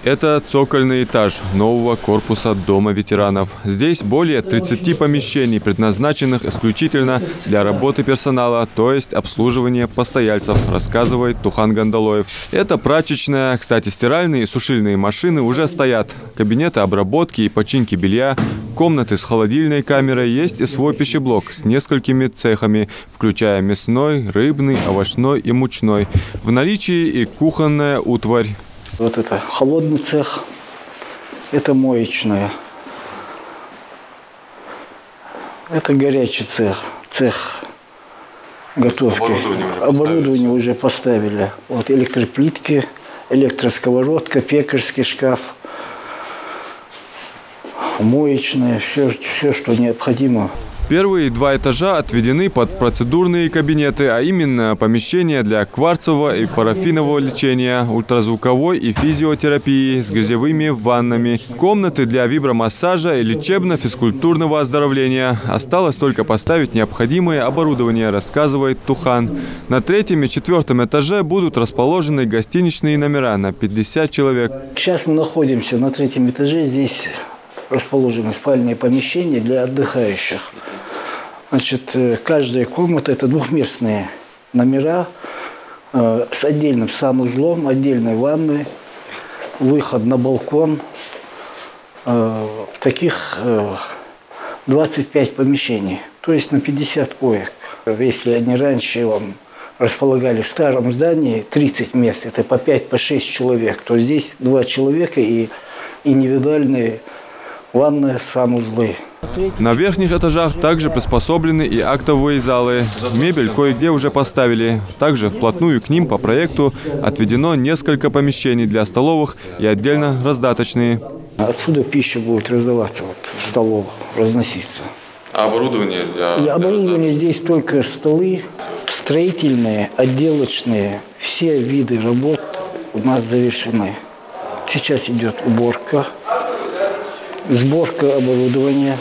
Это цокольный этаж нового корпуса Дома ветеранов. Здесь более 30 помещений, предназначенных исключительно для работы персонала, то есть обслуживания постояльцев, рассказывает Тухан Гандалоев. Это прачечная, кстати, стиральные и сушильные машины уже стоят. Кабинеты обработки и починки белья, комнаты с холодильной камерой, есть и свой пищеблок с несколькими цехами, включая мясной, рыбный, овощной и мучной. В наличии и кухонная утварь. Вот это холодный цех, это моечная. Это горячий цех готовки. Оборудование уже поставили. Вот электроплитки, электросковородка, пекарский шкаф, моечная, все, что необходимо. Первые 2 этажа отведены под процедурные кабинеты, а именно помещения для кварцевого и парафинового лечения, ультразвуковой и физиотерапии с грязевыми ваннами, комнаты для вибромассажа и лечебно-физкультурного оздоровления. Осталось только поставить необходимое оборудование, рассказывает Тухан. На 3-м и 4-м этаже будут расположены гостиничные номера на 50 человек. Сейчас мы находимся на 3-м этаже. Здесь расположены спальные помещения для отдыхающих. Значит, каждая комната – это двухместные номера с отдельным санузлом, отдельной ванной, выход на балкон. Таких 25 помещений, то есть на 50 коек. Если они раньше вам располагали в старом здании 30 мест, это по 5-6 человек, то здесь 2 человека и индивидуальные ванны, санузлы. На верхних этажах также приспособлены и актовые залы. Мебель кое-где уже поставили. Также вплотную к ним по проекту отведено несколько помещений для столовых и отдельно раздаточные. Отсюда пища будет раздаваться в столовых, разноситься. А оборудование для оборудование здесь только столы, строительные, отделочные. Все виды работ у нас завершены. Сейчас идет уборка, сборка оборудования,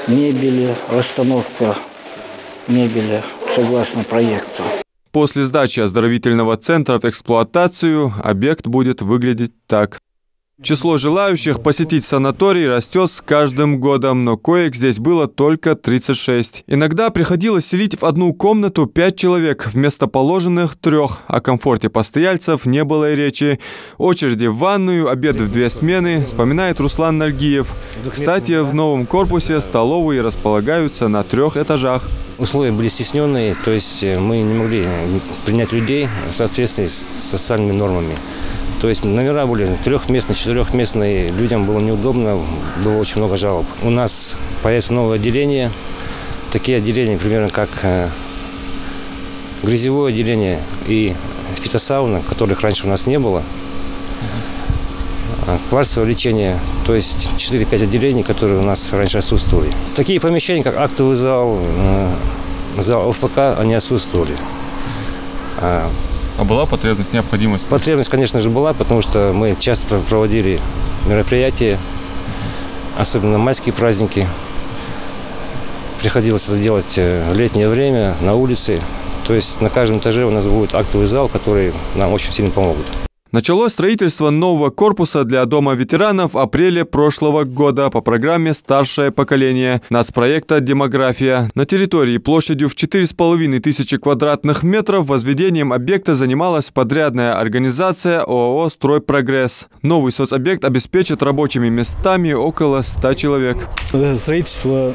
мебели, расстановка мебели согласно проекту. После сдачи оздоровительного центра в эксплуатацию объект будет выглядеть так. Число желающих посетить санаторий растет с каждым годом, но коек здесь было только 36. Иногда приходилось селить в одну комнату 5 человек вместо положенных 3. О комфорте постояльцев не было и речи. Очереди в ванную, обед в 2 смены, вспоминает Руслан Нальгиев. Кстати, в новом корпусе столовые располагаются на 3 этажах. Условия были стесненные, то есть мы не могли принять людей в соответствии с социальными нормами. То есть номера были 3-местные, 4-местные, людям было неудобно, было очень много жалоб. У нас появится новое отделение, такие отделения, примерно как грязевое отделение и фитосауна, которых раньше у нас не было. Кварцевое лечение, то есть 4-5 отделений, которые у нас раньше отсутствовали. Такие помещения, как актовый зал, зал ЛФК, они отсутствовали. А была потребность, необходимость? Потребность, конечно же, была, потому что мы часто проводили мероприятия, особенно майские праздники. Приходилось это делать в летнее время, на улице. То есть на каждом этаже у нас будет актовый зал, который нам очень сильно помогут. Началось строительство нового корпуса для Дома ветеранов в апреле прошлого года по программе «Старшее поколение» нацпроекта «Демография». На территории площадью в 4500 квадратных метров возведением объекта занималась подрядная организация ООО «Стройпрогресс». Новый соцобъект обеспечит рабочими местами около 100 человек. Строительство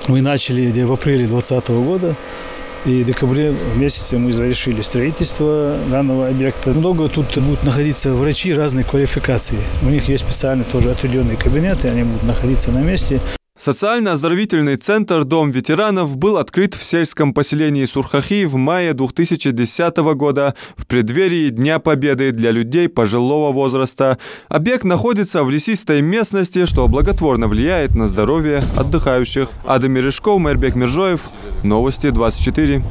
мы начали в апреле 2020 года. И в декабре месяце мы завершили строительство данного объекта. Много тут будут находиться врачи разной квалификации. У них есть специально тоже отведенные кабинеты, они будут находиться на месте. Социально-оздоровительный центр «Дом ветеранов» был открыт в сельском поселении Сурхахи в мае 2010 года в преддверии Дня Победы для людей пожилого возраста. Объект находится в лесистой местности, что благотворно влияет на здоровье отдыхающих. Адам Мережков, Майрбек Миржоев. Новости 24.